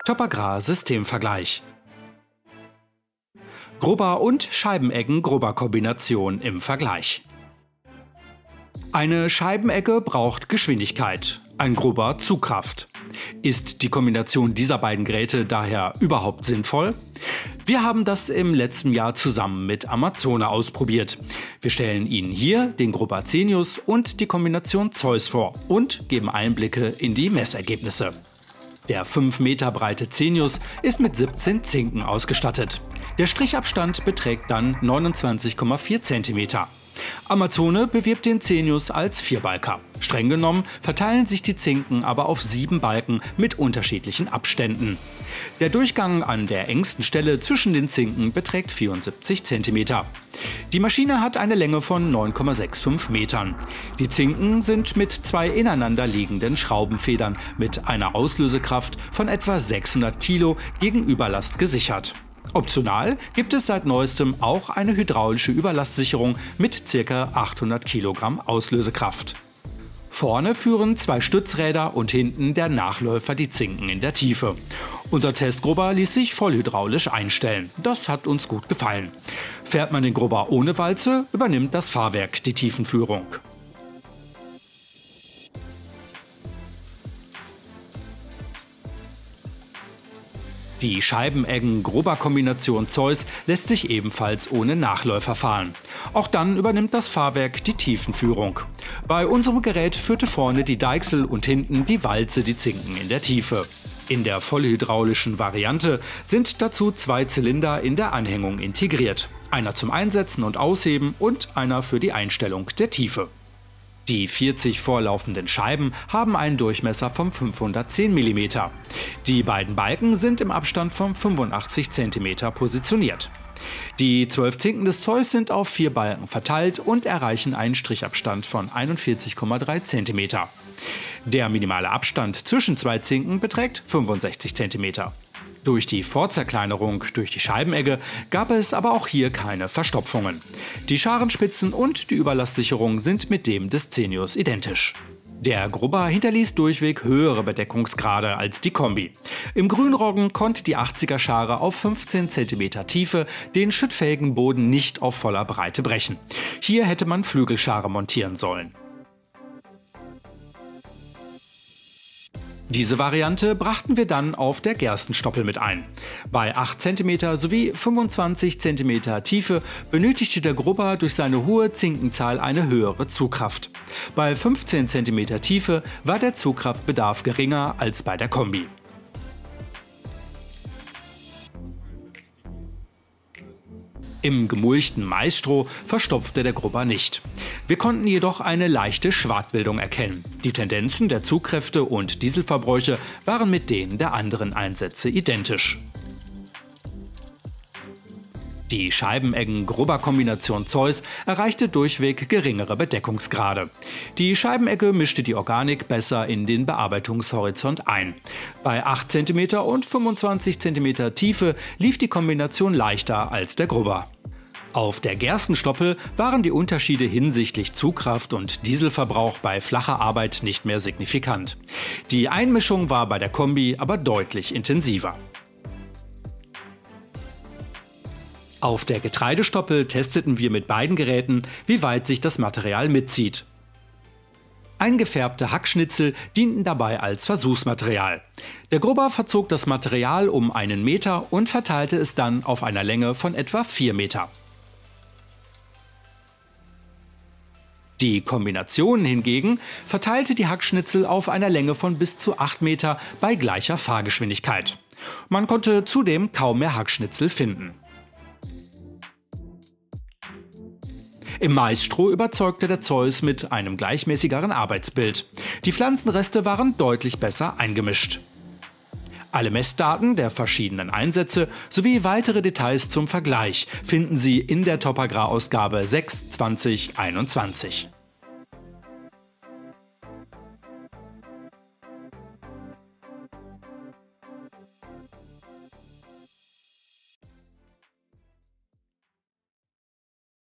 Top Agrar Systemvergleich. Grubber und Scheibeneggen-Grubber-Kombination im Vergleich. Eine Scheibenegge braucht Geschwindigkeit, ein Grubber Zugkraft. Ist die Kombination dieser beiden Geräte daher überhaupt sinnvoll? Wir haben das im letzten Jahr zusammen mit Amazone ausprobiert. Wir stellen Ihnen hier den Grubber Zenius und die Kombination Zeus vor und geben Einblicke in die Messergebnisse. Der 5 Meter breite Zenius ist mit 17 Zinken ausgestattet. Der Strichabstand beträgt dann 29,4 cm. Amazone bewirbt den Zenius als Vierbalker. Streng genommen verteilen sich die Zinken aber auf 7 Balken mit unterschiedlichen Abständen. Der Durchgang an der engsten Stelle zwischen den Zinken beträgt 74 cm. Die Maschine hat eine Länge von 9,65 Metern. Die Zinken sind mit 2 ineinander liegenden Schraubenfedern mit einer Auslösekraft von etwa 600 Kilo gegen Überlast gesichert. Optional gibt es seit neuestem auch eine hydraulische Überlastsicherung mit ca. 800 Kilogramm Auslösekraft. Vorne führen 2 Stützräder und hinten der Nachläufer die Zinken in der Tiefe. Unser Testgrubber ließ sich vollhydraulisch einstellen. Das hat uns gut gefallen. Fährt man den Grubber ohne Walze, übernimmt das Fahrwerk die Tiefenführung. Die Scheibeneggen-Grubber-Kombination Zeus lässt sich ebenfalls ohne Nachläufer fahren. Auch dann übernimmt das Fahrwerk die Tiefenführung. Bei unserem Gerät führte vorne die Deichsel und hinten die Walze die Zinken in der Tiefe. In der vollhydraulischen Variante sind dazu 2 Zylinder in der Anhängung integriert. Einer zum Einsetzen und Ausheben und einer für die Einstellung der Tiefe. Die 40 vorlaufenden Scheiben haben einen Durchmesser von 510 mm. Die beiden Balken sind im Abstand von 85 cm positioniert. Die 12 Zinken des Zeus sind auf 4 Balken verteilt und erreichen einen Strichabstand von 41,3 cm. Der minimale Abstand zwischen 2 Zinken beträgt 65 cm. Durch die Vorzerkleinerung durch die Scheibenegge gab es aber auch hier keine Verstopfungen. Die Scharenspitzen und die Überlastsicherung sind mit dem des Zenius identisch. Der Grubber hinterließ durchweg höhere Bedeckungsgrade als die Kombi. Im Grünroggen konnte die 80er Schare auf 15 cm Tiefe den schüttfähigen Boden nicht auf voller Breite brechen. Hier hätte man Flügelschare montieren sollen. Diese Variante brachten wir dann auf der Gerstenstoppel mit ein. Bei 8 cm sowie 25 cm Tiefe benötigte der Grubber durch seine hohe Zinkenzahl eine höhere Zugkraft. Bei 15 cm Tiefe war der Zugkraftbedarf geringer als bei der Kombi. Im gemulchten Maisstroh verstopfte der Grubber nicht. Wir konnten jedoch eine leichte Schwartbildung erkennen. Die Tendenzen der Zugkräfte und Dieselverbräuche waren mit denen der anderen Einsätze identisch. Die Scheibeneggen-Grubber-Kombination Zeus erreichte durchweg geringere Bedeckungsgrade. Die Scheibenegge mischte die Organik besser in den Bearbeitungshorizont ein. Bei 8 cm und 25 cm Tiefe lief die Kombination leichter als der Grubber. Auf der Gerstenstoppel waren die Unterschiede hinsichtlich Zugkraft und Dieselverbrauch bei flacher Arbeit nicht mehr signifikant. Die Einmischung war bei der Kombi aber deutlich intensiver. Auf der Getreidestoppel testeten wir mit beiden Geräten, wie weit sich das Material mitzieht. Eingefärbte Hackschnitzel dienten dabei als Versuchsmaterial. Der Grubber verzog das Material um 1 Meter und verteilte es dann auf einer Länge von etwa 4 Meter. Die Kombination hingegen verteilte die Hackschnitzel auf einer Länge von bis zu 8 Meter bei gleicher Fahrgeschwindigkeit. Man konnte zudem kaum mehr Hackschnitzel finden. Im Maisstroh überzeugte der Zeus mit einem gleichmäßigeren Arbeitsbild. Die Pflanzenreste waren deutlich besser eingemischt. Alle Messdaten der verschiedenen Einsätze sowie weitere Details zum Vergleich finden Sie in der Top Agrar Ausgabe 6/2021.